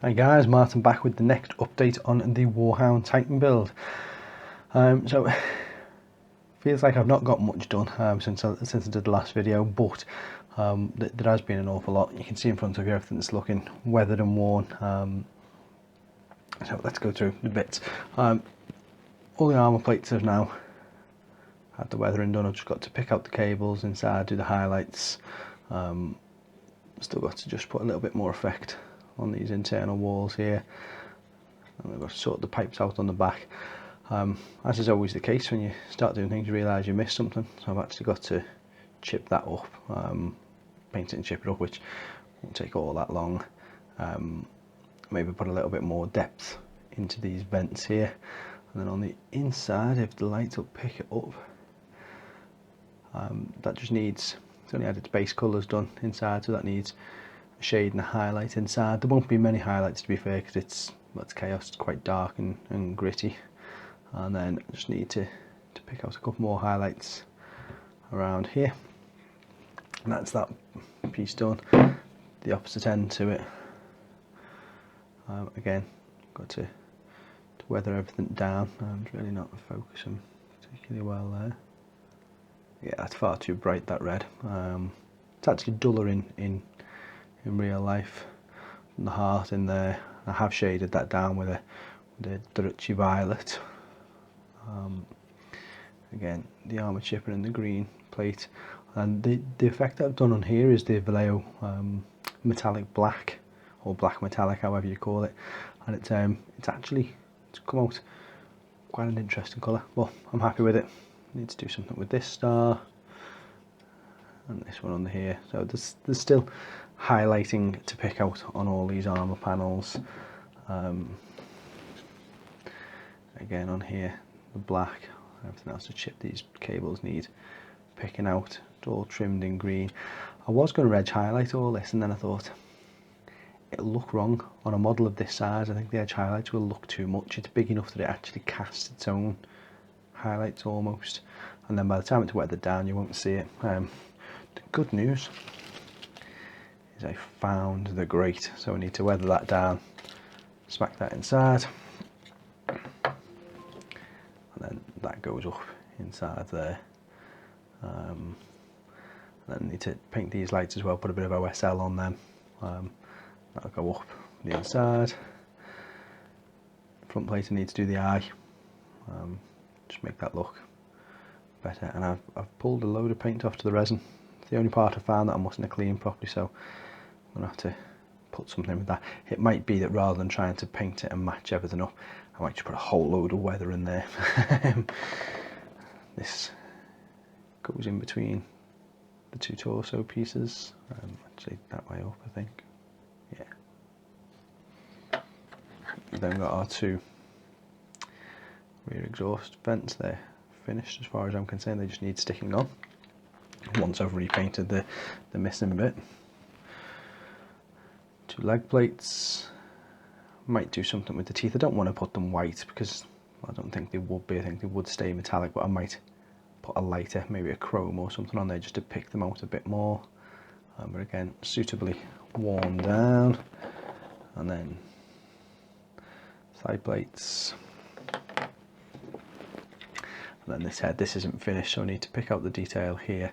Hi guys, Martin back with the next update on the Warhound Titan build. So feels like I've not got much done since I did the last video, but there has been an awful lot. You can see in front of you everything's looking weathered and worn. So let's go through the bits. All the armour plates have now had the weathering done. I've just got to pick out the cables inside, do the highlights. Still got to just put a little bit more effect on these internal walls here, and we've got to sort the pipes out on the back. As is always the case when you start doing things, you realise you missed something, so I've actually got to chip that up, paint it and chip it up, which won't take all that long. Maybe put a little bit more depth into these vents here, and then on the inside, if the light will pick it up, that just needs, it's only had its base colours done inside, so that needs a shade and a highlight inside. There won't be many highlights, to be fair, because it's chaos, it's quite dark and gritty. And then I just need to pick out a couple more highlights around here, and that's that piece done. The opposite end to it, again, got to weather everything down. It's really not focusing particularly well there. Yeah, that's far too bright, that red. It's actually duller in real life than the heart in there. I have shaded that down with a Dutchy violet. Again, the armour chipper in the green plate, and the effect that I've done on here is the Vallejo metallic black, or black metallic, however you call it, and it's come out quite an interesting colour. Well, I'm happy with it. Need to do something with this star and this one on here. So there's still highlighting to pick out on all these armour panels. Again, on here, the black, everything else to chip, these cables need picking out. It's all trimmed in green. I was going to edge highlight all this, and then I thought it'll look wrong on a model of this size. I think the edge highlights will look too much. It's big enough that it actually casts its own highlights almost, and then by the time it's weathered down you won't see it. The good news is I found the grate, so I need to weather that down, smack that inside, and then that goes up inside there. And then I need to paint these lights as well, put a bit of OSL on them. That'll go up the inside. Front plate I need to do the eye, just make that look better. And I've pulled a load of paint off to the resin. It's the only part I found that I mustn't have cleaned properly, so I'm going to have to put something with that. It might be that rather than trying to paint it and match everything up, I might just put a whole load of weather in there. This goes in between the two torso pieces, actually that way up I think, yeah. We've then got our two rear exhaust vents. They're finished as far as I'm concerned, they just need sticking on once I've repainted the missing bit. Two leg plates, might do something with the teeth. I don't want to put them white because I don't think they would be, I think they would stay metallic, but I might put a lighter, maybe a chrome or something on there just to pick them out a bit more. But again, suitably worn down. And then side plates. And then this head, this isn't finished, so I need to pick out the detail here.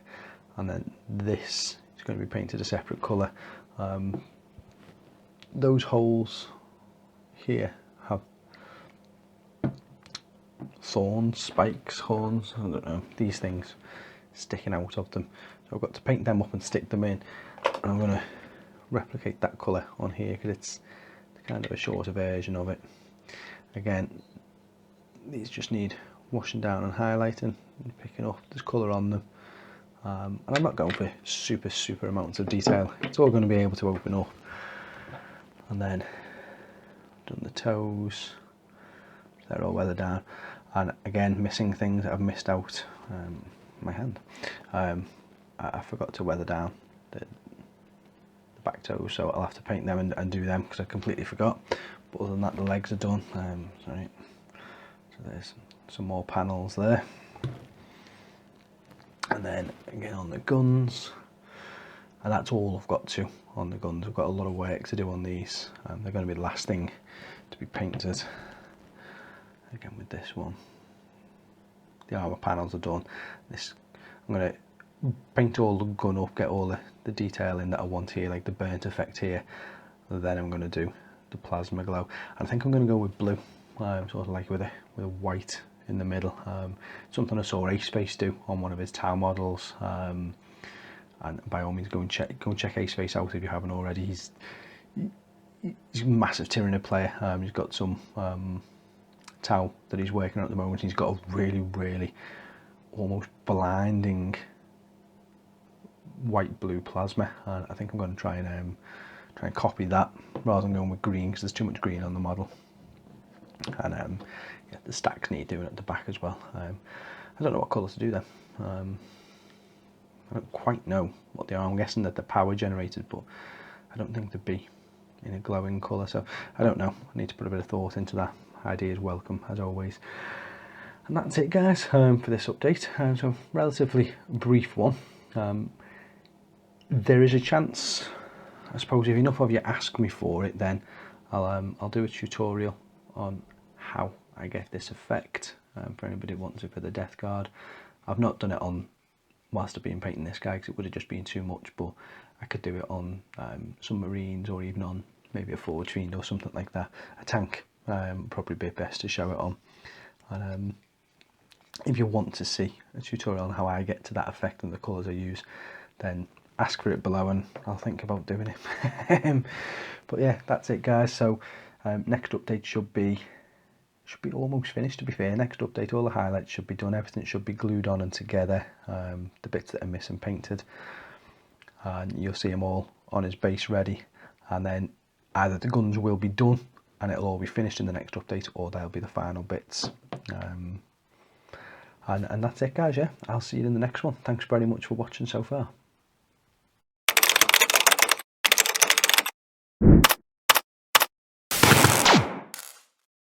And then this is going to be painted a separate colour. Those holes here have thorns, spikes, horns, I don't know, these things sticking out of them. So I've got to paint them up and stick them in. And I'm going to replicate that colour on here because it's kind of a shorter version of it. Again, these just need washing down and highlighting and picking up. There's colour on them. And I'm not going for super amounts of detail. It's all going to be able to open up. And then done the toes, they're all weathered down. And again, missing things that I've missed out. My hand. I forgot to weather down the back toes, so I'll have to paint them and do them because I completely forgot. But other than that, the legs are done. Sorry. So there's some more panels there. And then again on the guns, And that's all I've got to on the guns. I've got a lot of work to do on these. They're going to be the last thing to be painted. Again with this one, the armour panels are done. I'm going to paint all the gun up, get all the detail in that I want here, like the burnt effect here. Then I'm going to do the plasma glow. And I think I'm going to go with blue, sort of like with a white in the middle. Something I saw Ace Space do on one of his Tau models. And by all means, go and check Ace Space out if you haven't already. He's a massive Tyranid player. He's got some Tau that he's working on at the moment. He's got a really almost blinding white blue plasma, and I think I'm going to try and copy that rather than going with green, because there's too much green on the model. And yeah, the stacks need doing at the back as well. I don't know what colour to do then. I don't quite know what they are. I'm guessing that they're power generated, but I don't think they'd be in a glowing colour, so I don't know. I need to put a bit of thought into that. Ideas welcome as always. And that's it, guys, for this update. So relatively brief one. There is a chance, I suppose, if enough of you ask me for it, then I'll do a tutorial on how I get this effect for anybody who wants it for the Death Guard. I've not done it on whilst I've been painting this guy because it would have just been too much, but I could do it on some Marines, or even on maybe a Forge Fiend or something like that. A tank probably be best to show it on. And if you want to see a tutorial on how I get to that effect and the colours I use, then ask for it below and I'll think about doing it. But yeah, that's it, guys. So next update should be almost finished, to be fair. Next update, all the highlights should be done, everything should be glued on and together, the bits that are missing painted, and you'll see them all on his base ready. And then either the guns will be done and it'll all be finished in the next update, or they'll be the final bits. And that's it, guys. Yeah, I'll see you in the next one. Thanks very much for watching so far.